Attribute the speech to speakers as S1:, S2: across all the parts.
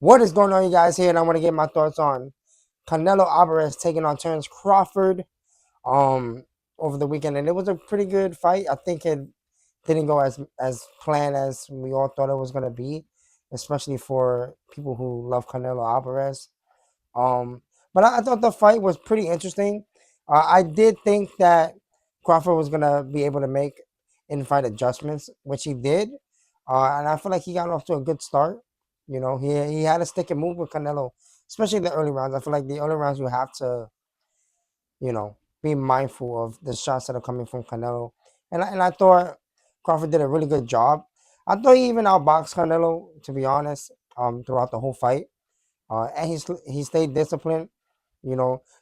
S1: What is going on, you guys? Here, and I want to get my thoughts on Canelo Alvarez taking on Terence Crawford um over the weekend, and it was a pretty good fight. I think it didn't go as planned as we all thought it was gonna be, especially for people who love Canelo Alvarez. Um, but I thought the fight was pretty interesting. I did think that Crawford was gonna be able to make in-fight adjustments, which he did, and I feel like he got off to a good start. He had to stick and move with Canelo, especially the early rounds. I feel like the early rounds you have to, be mindful of the shots that are coming from Canelo, and I thought Crawford did a really good job. I thought he even outboxed Canelo, to be honest, throughout the whole fight, and he stayed disciplined.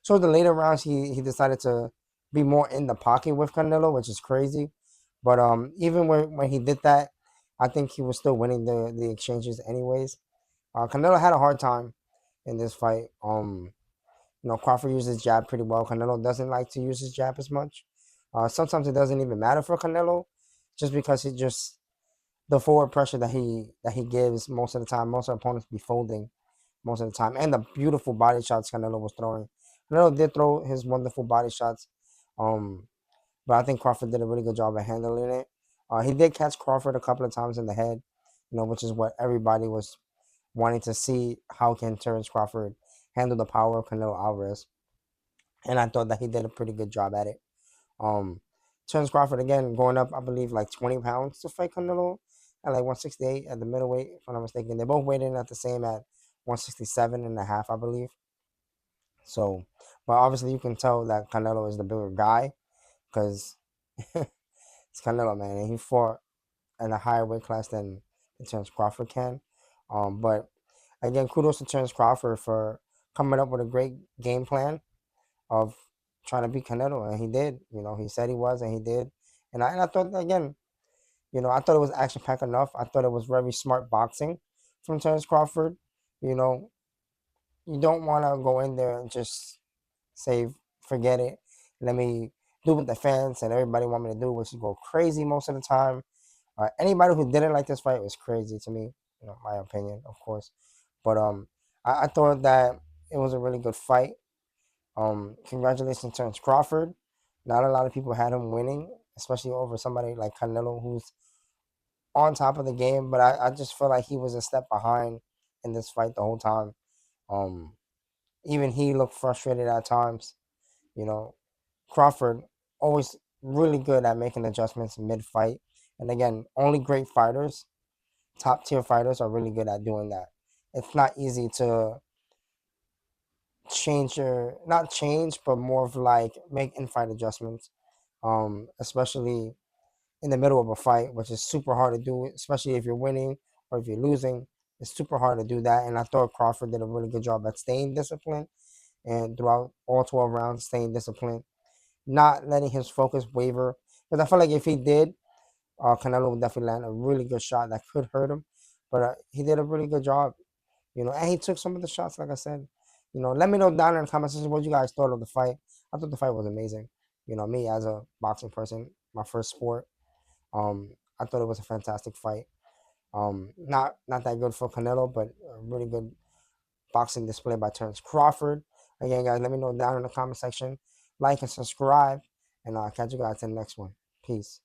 S1: So the later rounds he decided to be more in the pocket with Canelo, which is crazy. But even when he did that, I think he was still winning the exchanges anyways. Canelo had a hard time in this fight. Crawford uses jab pretty well. Canelo doesn't like to use his jab as much. Sometimes it doesn't even matter for Canelo, just because he just the forward pressure that he gives most of the time. Most of the opponents be folding most of the time, and the beautiful body shots Canelo was throwing. Canelo did throw his wonderful body shots, um, but I think Crawford did a really good job of handling it. He did catch Crawford a couple of times in the head, which is what everybody was wanting to see. How can Terence Crawford handle the power of Canelo Alvarez? And I thought that he did a pretty good job at it. Um, Terence Crawford again going up, I believe, like 20 pounds to fight Canelo at like 168 at the middleweight, if I'm not mistaken. They both weighed in at the same at 167 and a half, I believe. So, but obviously you can tell that Canelo is the bigger guy because it's Canelo, man, and he fought in a higher weight class than Terence Crawford can. But again, kudos to Terence Crawford for coming up with a great game plan of trying to beat Canelo, and he did. He said he was, and he did. And I thought again, I thought it was action packed enough. I thought it was very smart boxing from Terence Crawford. You know, you don't want to go in there and just say, forget it. Let me do what the fans and everybody want me to do, which is go crazy most of the time. Anybody who didn't like this fight was crazy to me. My opinion, of course. But I thought that it was a really good fight. Congratulations, Terence Crawford. Not a lot of people had him winning, especially over somebody like Canelo, who's on top of the game. But I just feel like he was a step behind in this fight the whole time. Um, Even he looked frustrated at times. You know, Crawford always really good at making adjustments mid fight. And again, only great fighters, top tier fighters, are really good at doing that. It's not easy to change your not change, but more of like make in fight adjustments. Especially in the middle of a fight, which is super hard to do, especially if you're winning or if you're losing. It's super hard to do that. And I thought Crawford did a really good job at staying disciplined and throughout all 12 rounds, staying disciplined, not letting his focus waver. Because I feel like if he did, Canelo would definitely land a really good shot that could hurt him. But he did a really good job, and he took some of the shots, like I said. Let me know down in the comment section what you guys thought of the fight. I thought the fight was amazing. Me as a boxing person, my first sport, I thought it was a fantastic fight. Not that good for Canelo, but a really good boxing display by Terence Crawford. Again, guys, let me know down in the comment section. Like and subscribe, and I'll catch you guys in the next one. Peace.